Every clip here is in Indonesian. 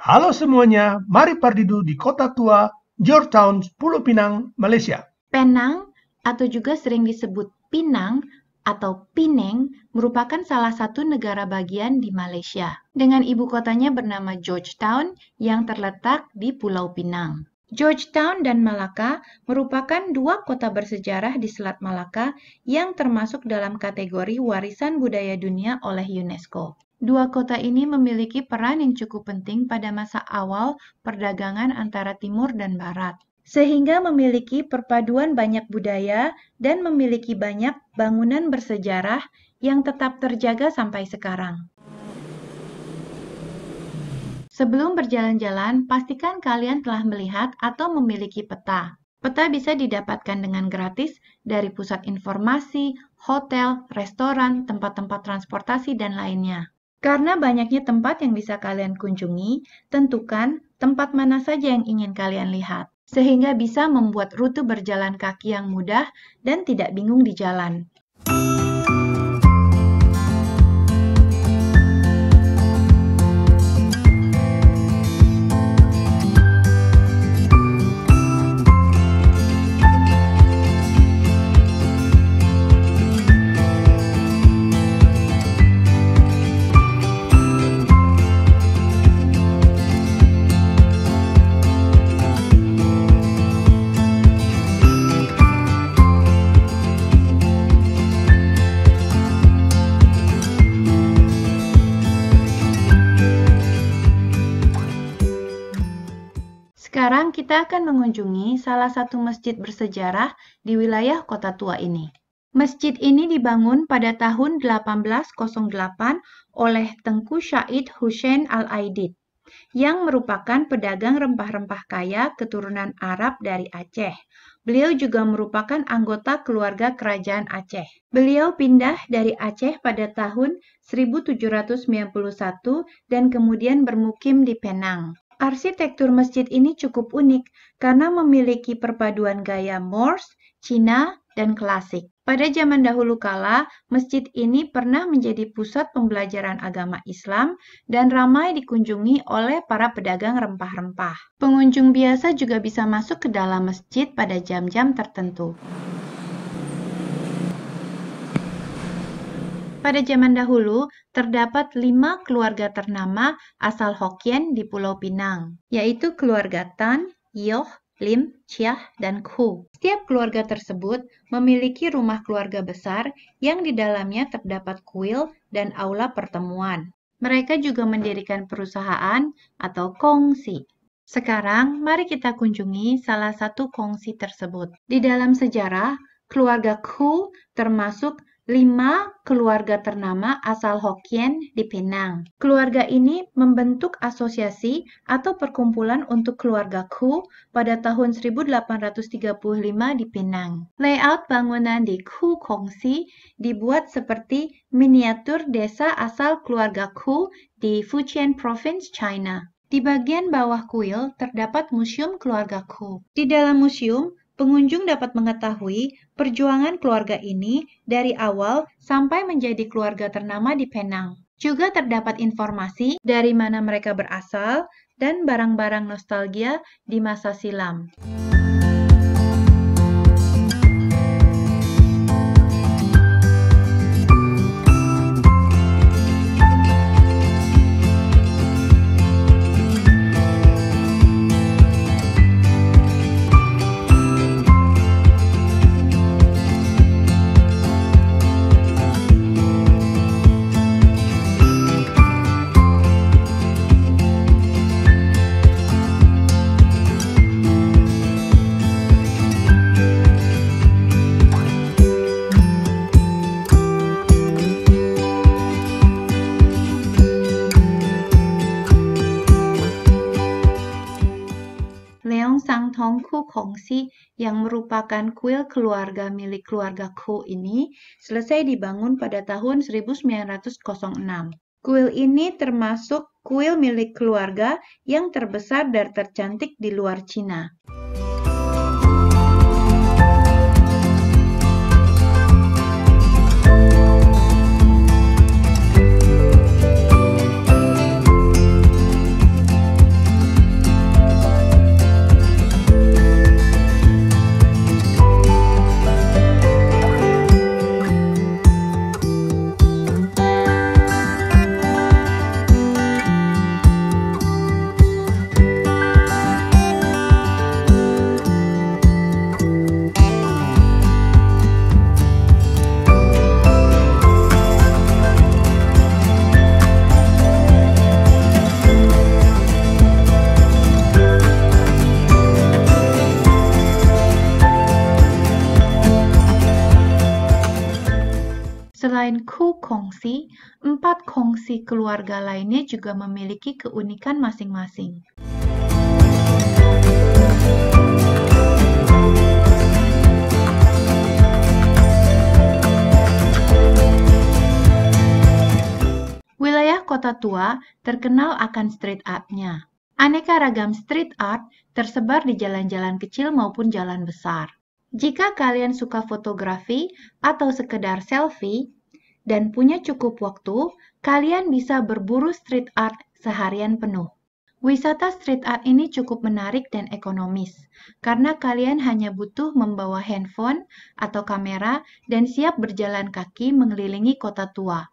Halo semuanya, mari pardidu di kota tua, Georgetown, Pulau Pinang, Malaysia. Penang, atau juga sering disebut Pinang atau Pineng, merupakan salah satu negara bagian di Malaysia, dengan ibu kotanya bernama Georgetown yang terletak di Pulau Pinang. Georgetown dan Malacca merupakan dua kota bersejarah di Selat Malaka yang termasuk dalam kategori warisan budaya dunia oleh UNESCO. Dua kota ini memiliki peran yang cukup penting pada masa awal perdagangan antara timur dan barat, sehingga memiliki perpaduan banyak budaya dan memiliki banyak bangunan bersejarah yang tetap terjaga sampai sekarang. Sebelum berjalan-jalan, pastikan kalian telah melihat atau memiliki peta. Peta bisa didapatkan dengan gratis dari pusat informasi, hotel, restoran, tempat-tempat transportasi, dan lainnya. Karena banyaknya tempat yang bisa kalian kunjungi, tentukan tempat mana saja yang ingin kalian lihat, sehingga bisa membuat rute berjalan kaki yang mudah dan tidak bingung di jalan. Sekarang kita akan mengunjungi salah satu masjid bersejarah di wilayah kota tua ini. Masjid ini dibangun pada tahun 1808 oleh Tengku Syahid Hussein Al-Aidid, yang merupakan pedagang rempah-rempah kaya keturunan Arab dari Aceh. Beliau juga merupakan anggota keluarga kerajaan Aceh. Beliau pindah dari Aceh pada tahun 1791 dan kemudian bermukim di Penang. Arsitektur masjid ini cukup unik karena memiliki perpaduan gaya Moorish, Cina, dan klasik. Pada zaman dahulu kala, masjid ini pernah menjadi pusat pembelajaran agama Islam dan ramai dikunjungi oleh para pedagang rempah-rempah. Pengunjung biasa juga bisa masuk ke dalam masjid pada jam-jam tertentu. Pada zaman dahulu, terdapat 5 keluarga ternama asal Hokkien di Pulau Pinang, yaitu keluarga Tan, Yoh, Lim, Chiah, dan Khu. Setiap keluarga tersebut memiliki rumah keluarga besar yang di dalamnya terdapat kuil dan aula pertemuan. Mereka juga mendirikan perusahaan atau kongsi. Sekarang, mari kita kunjungi salah satu kongsi tersebut. Di dalam sejarah, keluarga Khu termasuk 5 keluarga ternama asal Hokkien di Penang. Keluarga ini membentuk asosiasi atau perkumpulan untuk keluarga Khu pada tahun 1835 di Penang. Layout bangunan di Khu Kongsi dibuat seperti miniatur desa asal keluarga Khu di Fujian Province, China. Di bagian bawah kuil terdapat museum keluarga Khu. Di dalam museum, pengunjung dapat mengetahui perjuangan keluarga ini dari awal sampai menjadi keluarga ternama di Penang. Juga terdapat informasi dari mana mereka berasal dan barang-barang nostalgia di masa silam. Leong Khu Kongsi yang merupakan kuil keluarga milik keluarga Khu ini selesai dibangun pada tahun 1906. Kuil ini termasuk kuil milik keluarga yang terbesar dan tercantik di luar Cina. kongsi, 4 kongsi keluarga lainnya juga memiliki keunikan masing-masing. Wilayah Kota Tua terkenal akan street art-nya. Aneka ragam street art tersebar di jalan-jalan kecil maupun jalan besar. Jika kalian suka fotografi atau sekedar selfie dan punya cukup waktu, kalian bisa berburu street art seharian penuh. Wisata street art ini cukup menarik dan ekonomis, karena kalian hanya butuh membawa handphone atau kamera dan siap berjalan kaki mengelilingi Kota Tua.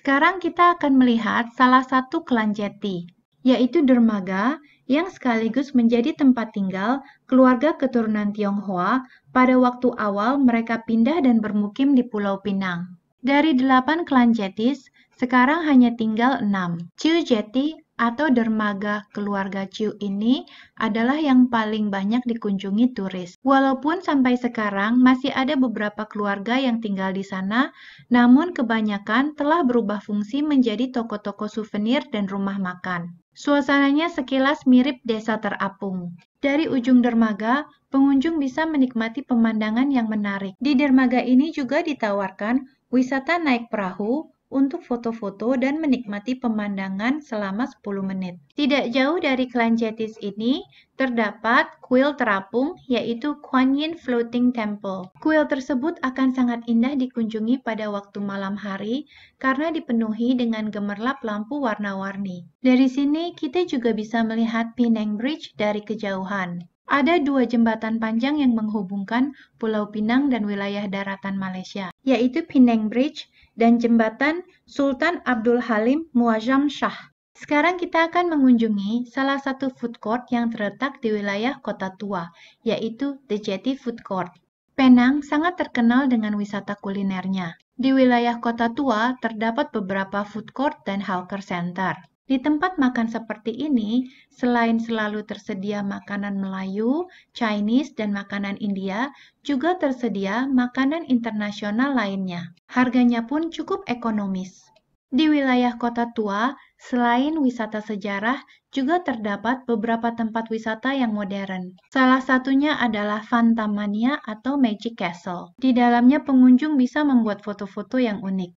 Sekarang kita akan melihat salah satu klan Jeti, yaitu dermaga yang sekaligus menjadi tempat tinggal keluarga keturunan Tionghoa pada waktu awal mereka pindah dan bermukim di Pulau Pinang. Dari 8 klan Jetis, sekarang hanya tinggal 6. Chiu Jeti atau dermaga keluarga Chiu ini adalah yang paling banyak dikunjungi turis. Walaupun sampai sekarang masih ada beberapa keluarga yang tinggal di sana, namun kebanyakan telah berubah fungsi menjadi toko-toko souvenir dan rumah makan. Suasananya sekilas mirip desa terapung. Dari ujung dermaga, pengunjung bisa menikmati pemandangan yang menarik. Di dermaga ini juga ditawarkan wisata naik perahu untuk foto-foto dan menikmati pemandangan selama 10 menit. Tidak jauh dari klan Jetis ini, terdapat kuil terapung yaitu Kuan Yin Floating Temple. Kuil tersebut akan sangat indah dikunjungi pada waktu malam hari karena dipenuhi dengan gemerlap lampu warna-warni. Dari sini kita juga bisa melihat Penang Bridge dari kejauhan. Ada 2 jembatan panjang yang menghubungkan Pulau Pinang dan wilayah daratan Malaysia, yaitu Penang Bridge dan jembatan Sultan Abdul Halim Muazzam Shah. Sekarang kita akan mengunjungi salah satu food court yang terletak di wilayah Kota Tua, yaitu The Jetty Food Court. Penang sangat terkenal dengan wisata kulinernya. Di wilayah Kota Tua terdapat beberapa food court dan hawker center. Di tempat makan seperti ini, selain selalu tersedia makanan Melayu, Chinese, dan makanan India, juga tersedia makanan internasional lainnya. Harganya pun cukup ekonomis. Di wilayah Kota Tua, selain wisata sejarah, juga terdapat beberapa tempat wisata yang modern. Salah satunya adalah Fantamania atau Magic Castle. Di dalamnya pengunjung bisa membuat foto-foto yang unik.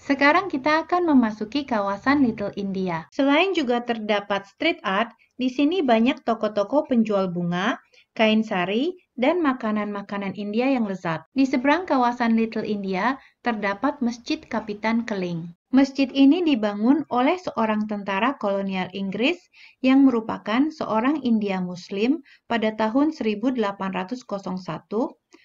Sekarang kita akan memasuki kawasan Little India. Selain juga terdapat street art, di sini banyak toko-toko penjual bunga, kain sari, dan makanan-makanan India yang lezat. Di seberang kawasan Little India terdapat Masjid Kapitan Keling. Masjid ini dibangun oleh seorang tentara kolonial Inggris yang merupakan seorang India Muslim pada tahun 1801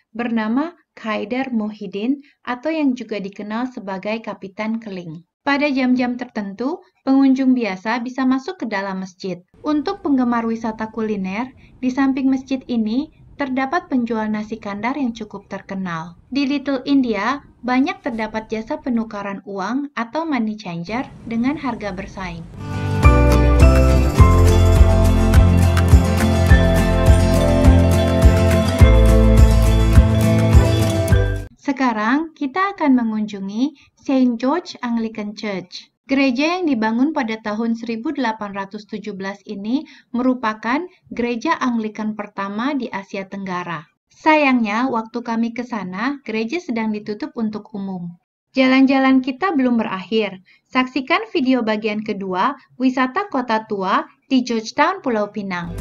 bernama Khaidar Muhyiddin atau yang juga dikenal sebagai Kapitan Keling. Pada jam-jam tertentu, pengunjung biasa bisa masuk ke dalam masjid. Untuk penggemar wisata kuliner, di samping masjid ini terdapat penjual nasi kandar yang cukup terkenal. Di Little India, banyak terdapat jasa penukaran uang atau money changer dengan harga bersaing. Sekarang kita akan mengunjungi St. George Anglican Church. Gereja yang dibangun pada tahun 1817 ini merupakan gereja Anglikan pertama di Asia Tenggara. Sayangnya, waktu kami ke sana, gereja sedang ditutup untuk umum. Jalan-jalan kita belum berakhir. Saksikan video bagian kedua, wisata Kota Tua di Georgetown, Pulau Pinang.